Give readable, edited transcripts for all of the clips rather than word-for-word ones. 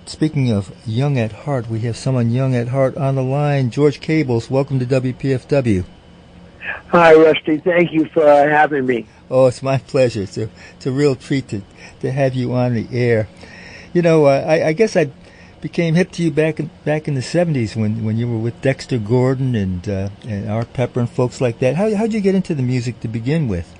speaking of young at heart, we have someone young at heart on the line. George Cables, welcome to WPFW. Hi, Rusty. Thank you for having me. Oh, it's my pleasure. It's a real treat to have you on the air. You know, I guess I became hip to you back in the 70s when you were with Dexter Gordon and Art Pepper and folks like that. How'd you get into the music to begin with?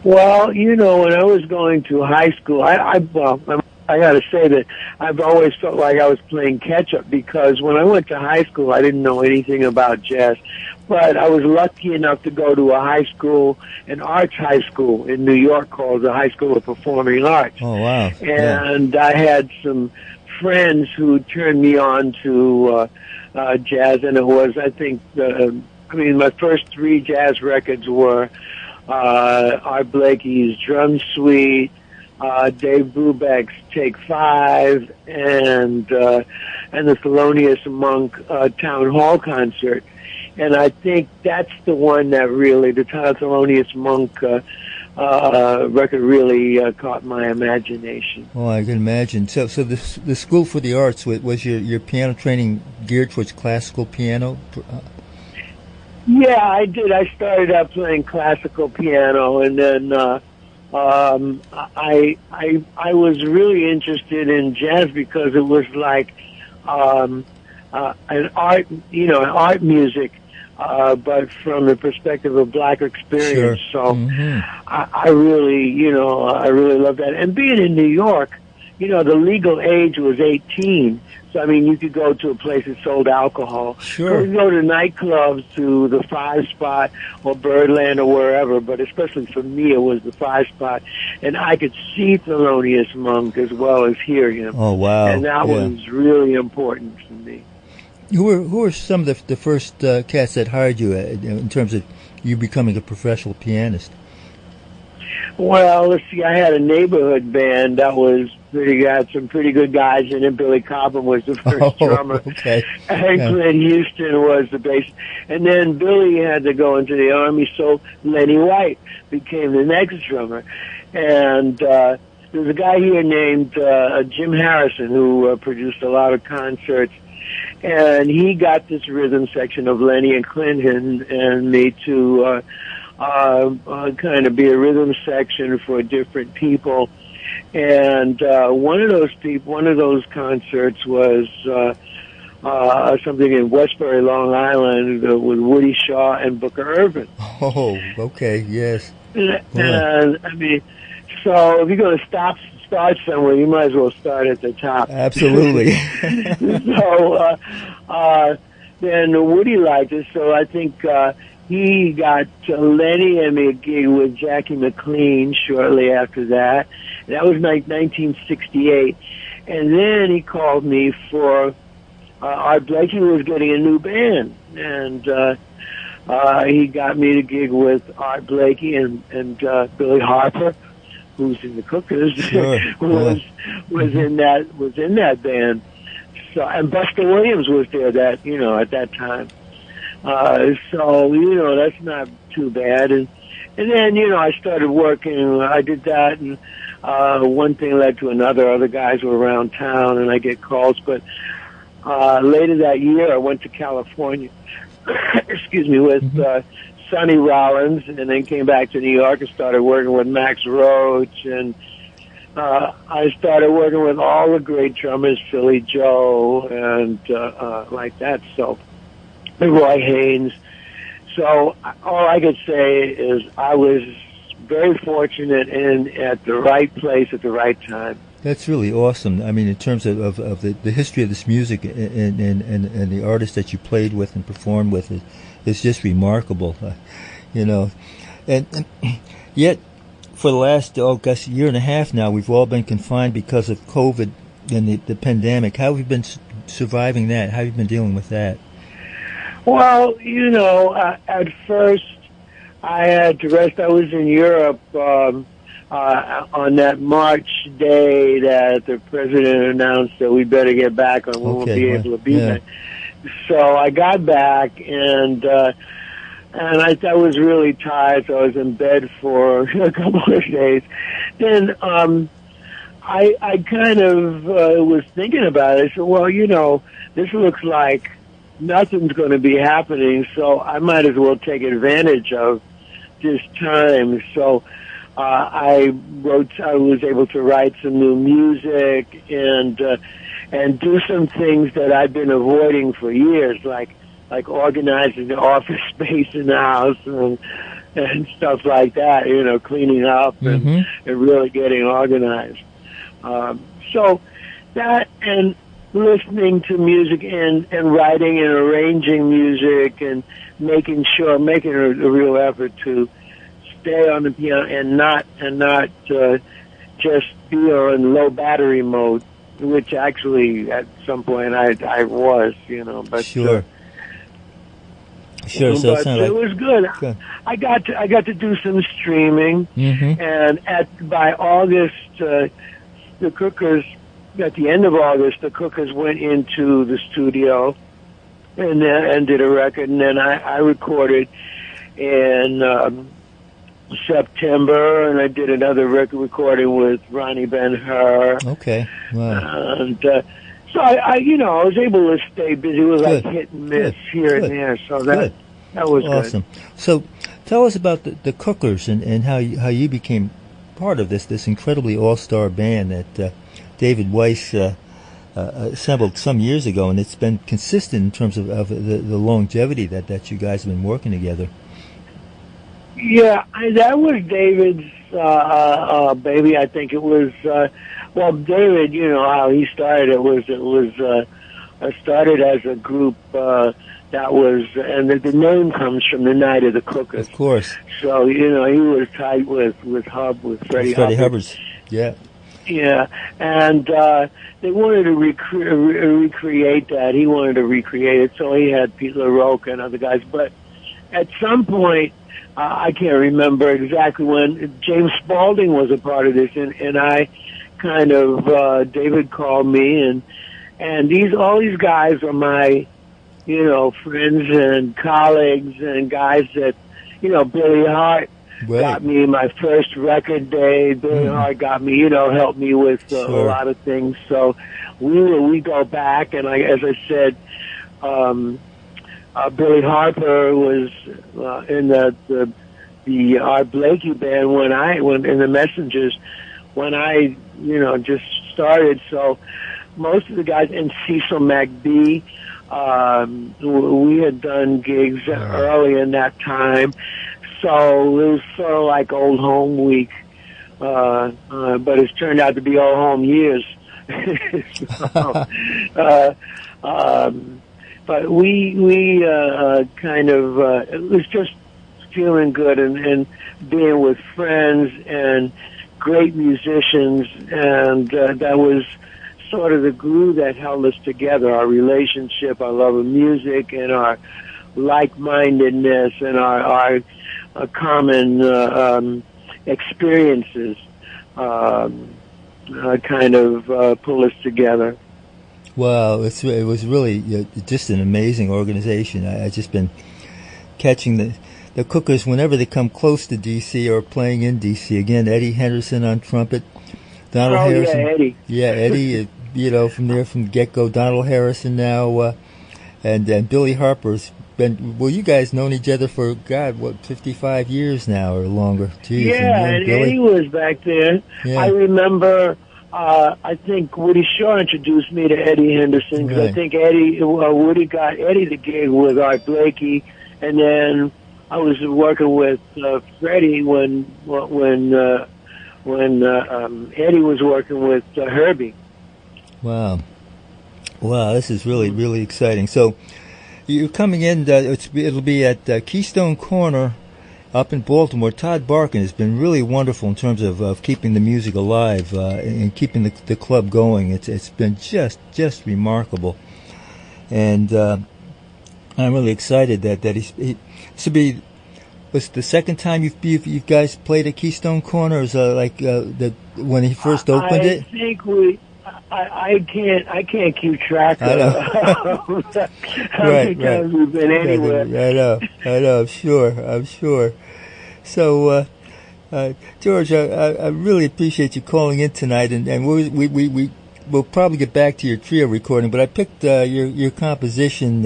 Well, you know, when I was going to high school, I got to say that I've always felt like I was playing catch-up because when I went to high school, I didn't know anything about jazz. But I was lucky enough to go to a high school, an arts high school in New York called the High School of Performing Arts. Oh, wow. And I had some friends who turned me on to jazz, and it was, I think, my first three jazz records were Art Blakey's Drum Suite, Dave Brubeck's Take 5, and the Thelonious Monk Town Hall concert. And I think that's the one that really, the Thelonious Monk record really caught my imagination. Oh, I can imagine. So the School for the Arts, was your piano training geared towards classical piano? Yeah, I did. I started out playing classical piano, and then I was really interested in jazz because it was like an art music. But from the perspective of black experience. Sure. So I really love that. And being in New York, you know, the legal age was 18. So, I mean, you could go to a place that sold alcohol. Sure. You could go to nightclubs, to the Five Spot or Birdland or wherever, but especially for me, it was the Five Spot. And I could see Thelonious Monk as well as hear him. Oh, wow. And that was really important to me. Who were some of the first cats that hired you in terms of you becoming a professional pianist? Well, let's see. I had a neighborhood band that was had some pretty good guys in it. Billy Cobham was the first drummer. Okay. And Clint Houston was the bass. And then Billy had to go into the Army, so Lenny White became the next drummer. And there's a guy here named Jim Harrison who produced a lot of concerts. And he got this rhythm section of Lenny and Clinton and me to kind of be a rhythm section for different people. And one of those concerts was something in Westbury, Long Island, with Woody Shaw and Booker Ervin. Oh, okay, yes. And I mean, so if you're going to start somewhere, you might as well start at the top. Absolutely. So then Woody liked it, so I think he got Lenny and me a gig with Jackie McLean shortly after that. That was like 1968. And then he called me for Art Blakey was getting a new band, and he got me to gig with Art Blakey and Billy Harper, who's in the Cookers, sure. was in that band. So, and Buster Williams was there at that time. So, you know, that's not too bad. And then, you know, I started working. I did that, and one thing led to another. Other guys were around town, and I get calls. But later that year, I went to California, with Sonny Rollins, and then came back to New York and started working with Max Roach, and I started working with all the great drummers, Philly Joe, and like that. So, Roy Haynes. So all I could say is I was very fortunate and at the right place at the right time. That's really awesome. I mean, in terms of the history of this music and the artists that you played with and performed with, it's just remarkable, you know. And yet, for the last, year and a half now, we've all been confined because of COVID and the pandemic. How have you been surviving that? How have you been dealing with that? Well, you know, at first I had to rest. I was in Europe on that March day that the president announced that we better get back or we won't be able to be back. So I got back, and I was really tired, so I was in bed for a couple of days. Then I kind of was thinking about it. I said, well, this looks like nothing's going to be happening, so I might as well take advantage of this time. So I was able to write some new music and do some things that I've been avoiding for years, like organizing the office space in the house and stuff like that, cleaning up and really getting organized. So that and listening to music and writing and arranging music and making a real effort to stay on the piano and not just be on low battery mode, which actually at some point I was, but sure. Sure. So it was good. I got to do some streaming, and by August, the Cookers. At the end of August, the Cookers went into the studio and did a record, and then I recorded in September, and I did another record recording with Ronnie Ben-Hur. Okay, wow. And so I was able to stay busy. It was like hit and miss here and there, so that was awesome. Good. So tell us about the Cookers and how you became part of this incredibly all-star band that David Weiss assembled some years ago, and it's been consistent in terms of the longevity that you guys have been working together. Yeah, that was David's baby. I think it was. David, how he started. It was started as a group that was, and the name comes from the Night of the Cookers. Of course. So he was tight with Freddie Hubbard. Yeah. Yeah, and they wanted to recreate that. He wanted to recreate it, so he had Pete LaRocca and other guys. But at some point, I can't remember exactly when, James Spaulding was a part of this, and I kind of, David called me, and all these guys are my, friends and colleagues and guys that, Billy Hart. Right. Got me my first record day. Billy Hart got me, helped me with a lot of things. So we go back, and as I said, Billy Harper was in the Art Blakey band when in the Messengers when I just started. So most of the guys and Cecil McBee, we had done gigs early in that time. So it was sort of like Old Home Week, but it's turned out to be Old Home Years. But we kind of, it was just feeling good and being with friends and great musicians, and that was sort of the glue that held us together, our relationship, our love of music, and our like-mindedness, and our common experiences kind of pull us together. Wow, it was really just an amazing organization. I've just been catching the Cookers whenever they come close to D.C. or playing in D.C. Again, Eddie Henderson on trumpet, Donald Harrison. Yeah, Eddie. Yeah, Eddie, from the get-go, Donald Harrison now, and Billy Harper's been, you guys known each other for, 55 years now or longer. Jeez, yeah, and Eddie was back there. Yeah. I remember, I think Woody Shaw introduced me to Eddie Henderson, because I think Woody got Eddie the gig with Art Blakey, and then I was working with Freddie when Eddie was working with Herbie. Wow, this is really, really exciting. So you're coming in, it'll be at Keystone Corner up in Baltimore. Todd Barkin has been really wonderful in terms of keeping the music alive and keeping the club going. It's been just remarkable. And I'm really excited that this will be, was the second time you guys played at Keystone Corner? Is when he first opened it? I think I can't keep track of how many times we've been anywhere. I know. I'm sure. So George, I really appreciate you calling in tonight, and we'll probably get back to your trio recording, but I picked your composition.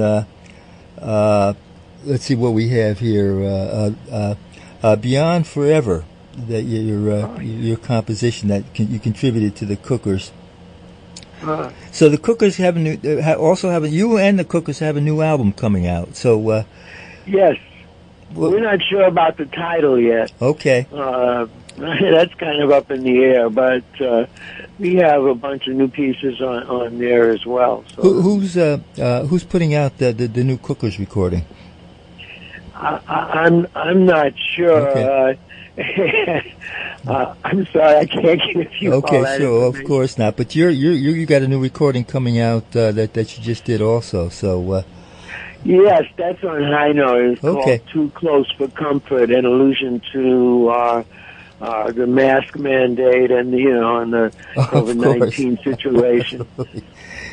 Let's see what we have here. Beyond Forever, that your composition that you contributed to the Cookers. So the Cookers have you and the Cookers have a new album coming out. So yes. We're not sure about the title yet. Okay. That's kind of up in the air, but we have a bunch of new pieces on there as well. So. Who's putting out the new Cookers recording? I'm not sure. Okay. I'm sorry, I can't give you all that sure, information. Of course not. But you got a new recording coming out that you just did also. So. Yes, that's on High Note. It's Okay. called Too Close for Comfort, an allusion to the mask mandate and and the COVID-19 situation.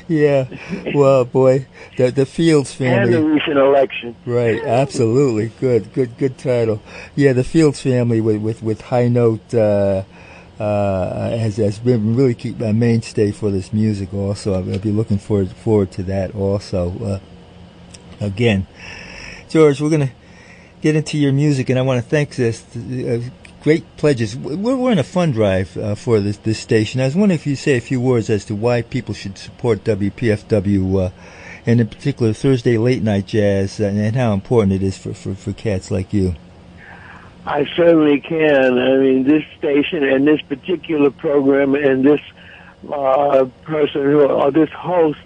Yeah, well, boy, the Fields family And the recent election. Right, absolutely, good title. Yeah, the Fields family with High Note has been really a mainstay for this music. Also, I'll be looking forward to that also. Again, George, we're going to get into your music, and I want to thank this great pledges. We're in a fund drive for this station. I was wondering if you say a few words as to why people should support WPFW, and in particular Thursday late night jazz, and how important it is for cats like you. I certainly can. I mean, this station and this particular program and this this host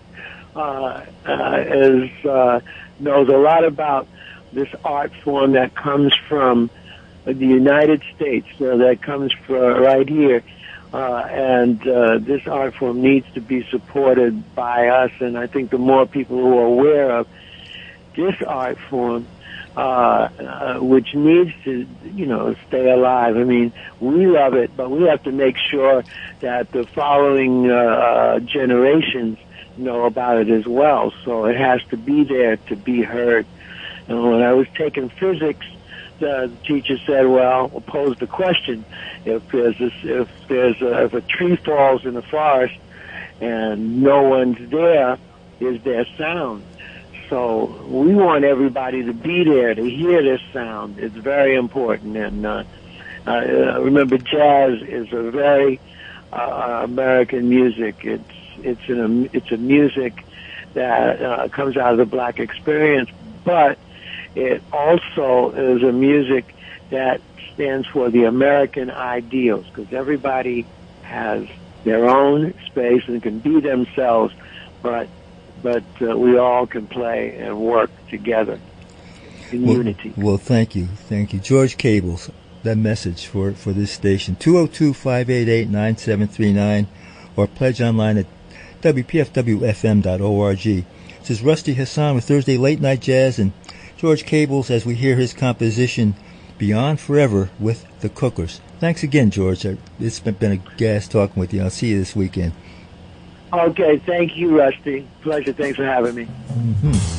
knows a lot about this art form that comes from the United States, that comes from right here, and this art form needs to be supported by us. And I think the more people who are aware of this art form, which needs to, stay alive. I mean, we love it, but we have to make sure that the following generations know about it as well. So it has to be there to be heard. And when I was taking physics, the teacher said, "Well, we'll pose the question: if a tree falls in the forest and no one's there, is there sound?" So we want everybody to be there to hear this sound. It's very important. And remember, jazz is a very American music. It's a music that comes out of the black experience, but it also is a music that stands for the American ideals, because everybody has their own space and can be themselves, but we all can play and work together in unity. Well, thank you. George Cables, that message for this station, 202-588-9739, or pledge online at WPFWFM.org. This is Rusty Hassan with Thursday Late Night Jazz, and George Cables as we hear his composition Beyond Forever with the Cookers. Thanks again, George. It's been a gas talking with you. I'll see you this weekend. Okay, thank you, Rusty. Pleasure. Thanks for having me. Mm-hmm.